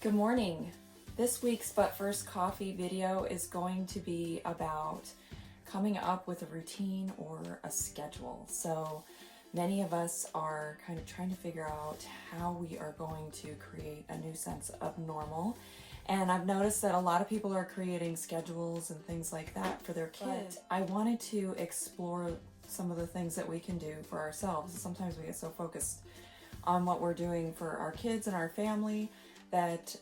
Good morning. This week's But First Coffee video is going to be about coming up with a routine or a schedule. So many of us are kind of trying to figure out how we are going to create a new sense of normal. And I've noticed that a lot of people are creating schedules and things like that for their kids. I wanted to explore some of the things that we can do for ourselves. Sometimes we get so focused on what we're doing for our kids and our family that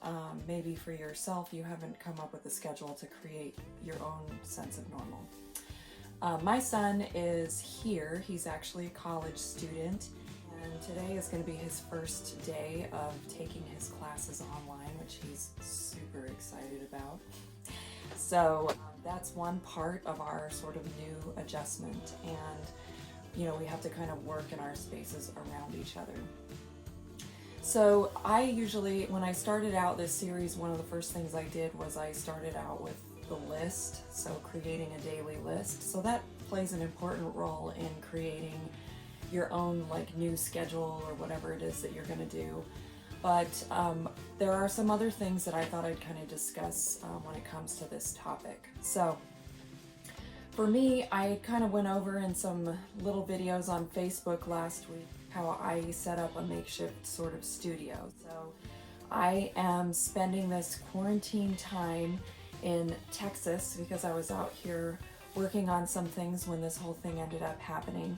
maybe for yourself you haven't come up with a schedule to create your own sense of normal. My son is here. He's actually a college student, and today is going to be his first day of taking his classes online, which he's super excited about. So that's one part of our sort of new adjustment, and we have to kind of work in our spaces around each other. So I usually, when I started out this series, one of the first things I did was I started out with the list, so creating a daily list. So that plays an important role in creating your own new schedule or whatever it is that you're going to do. But there are some other things that I thought I'd kind of discuss when it comes to this topic. So for me, I kind of went over in some little videos on Facebook last week how I set up a makeshift sort of studio. So I am spending this quarantine time in Texas because I was out here working on some things when this whole thing ended up happening.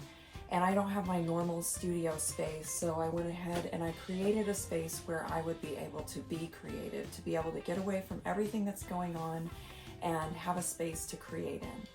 And I don't have my normal studio space, so I went ahead and I created a space where I would be able to be creative, to be able to get away from everything that's going on and have a space to create in.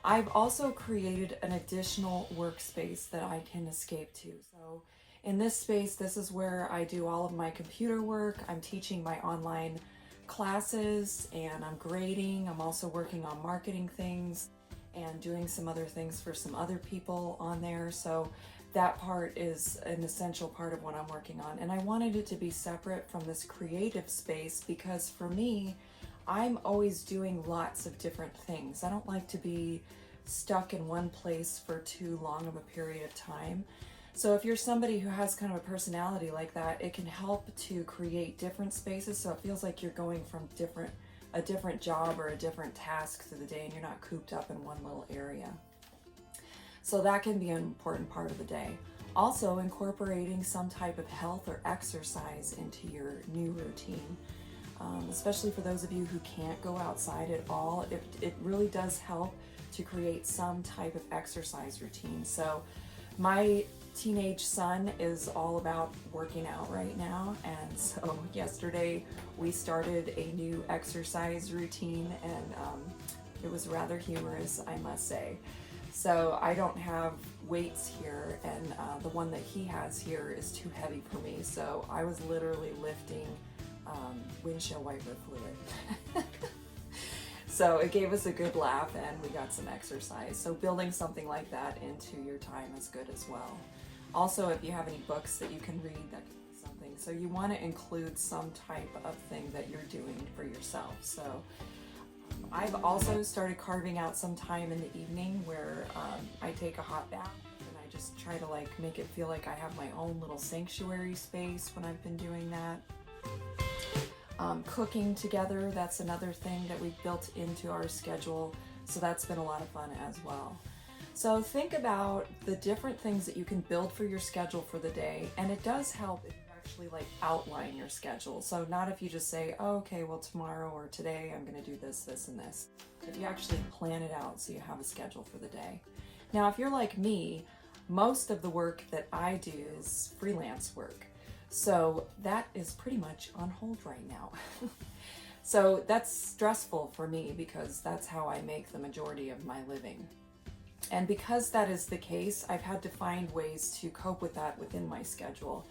I've also created an additional workspace that I can escape to. So in this space, this is where I do all of my computer work. I'm teaching my online classes and I'm grading. I'm also working on marketing things and doing some other things for some other people on there. So that part is an essential part of what I'm working on. And I wanted it to be separate from this creative space because for me, I'm always doing lots of different things. I don't like to be stuck in one place for too long of a period of time. So if you're somebody who has kind of a personality like that, it can help to create different spaces so it feels like you're going from a different job or a different task through the day and you're not cooped up in one little area. So that can be an important part of the day. Also, incorporating some type of health or exercise into your new routine. Especially for those of you who can't go outside at all, it really does help to create some type of exercise routine. So my teenage son is all about working out right now, and so yesterday we started a new exercise routine, and it was rather humorous, I must say. So I don't have weights here, and the one that he has here is too heavy for me, so I was literally lifting windshield wiper fluid. So it gave us a good laugh and we got some exercise. So building something like that into your time is good as well. Also, if you have any books that you can read, that can be something. So you want to include some type of thing that you're doing for yourself. So I've also started carving out some time in the evening where I take a hot bath and I just try to make it feel like I have my own little sanctuary space when I've been doing that. Cooking together, that's another thing that we've built into our schedule, so that's been a lot of fun as well. So think about the different things that you can build for your schedule for the day, and it does help if you actually outline your schedule. So not if you just say, oh, okay, well tomorrow or today I'm going to do this, this, and this. If you actually plan it out so you have a schedule for the day. Now, if you're like me, most of the work that I do is freelance work. So that is pretty much on hold right now. So that's stressful for me because that's how I make the majority of my living. And because that is the case, I've had to find ways to cope with that within my schedule.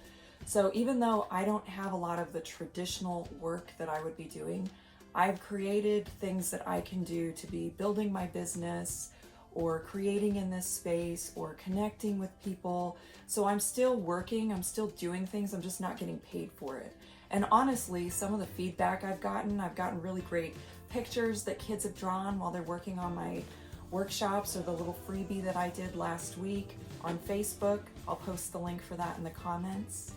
So even though I don't have a lot of the traditional work that I would be doing, I've created things that I can do to be building my business or creating in this space or connecting with people. So I'm still working, I'm still doing things, I'm just not getting paid for it. And honestly, some of the feedback I've gotten really great pictures that kids have drawn while they're working on my workshops or the little freebie that I did last week on Facebook. I'll post the link for that in the comments.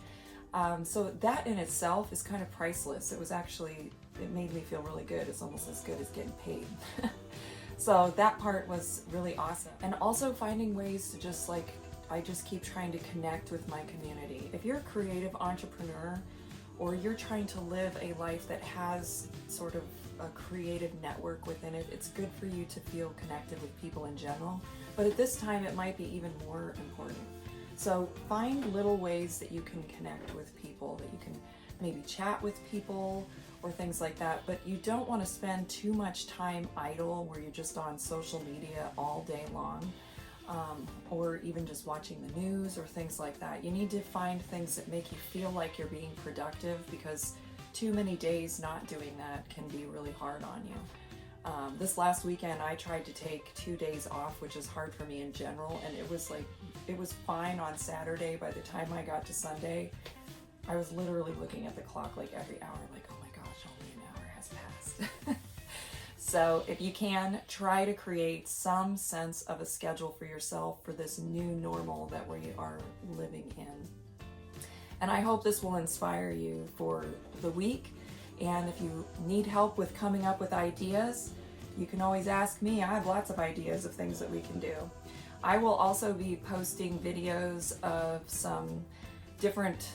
So that in itself is kind of priceless. It made me feel really good. It's almost as good as getting paid. So that part was really awesome. And also finding ways to I just keep trying to connect with my community. If you're a creative entrepreneur, or you're trying to live a life that has sort of a creative network within it, it's good for you to feel connected with people in general. But at this time, it might be even more important. So find little ways that you can connect with people, that you can maybe chat with people or things like that. But you don't want to spend too much time idle where you're just on social media all day long. Or even just watching the news or things like that. You need to find things that make you feel like you're being productive, because too many days not doing that can be really hard on you. This last weekend I tried to take 2 days off, which is hard for me in general, and it was fine on Saturday. By the time I got to Sunday, I was literally looking at the clock like every hour, like, oh my gosh, only an hour has passed. So if you can, try to create some sense of a schedule for yourself for this new normal that we are living in. And I hope this will inspire you for the week. And if you need help with coming up with ideas, you can always ask me. I have lots of ideas of things that we can do. I will also be posting videos of some different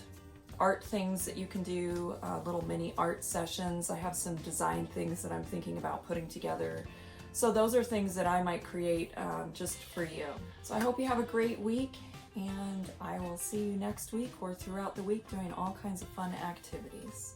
art things that you can do, little mini art sessions. I have some design things that I'm thinking about putting together. So those are things that I might create just for you. So I hope you have a great week, and I will see you next week or throughout the week doing all kinds of fun activities.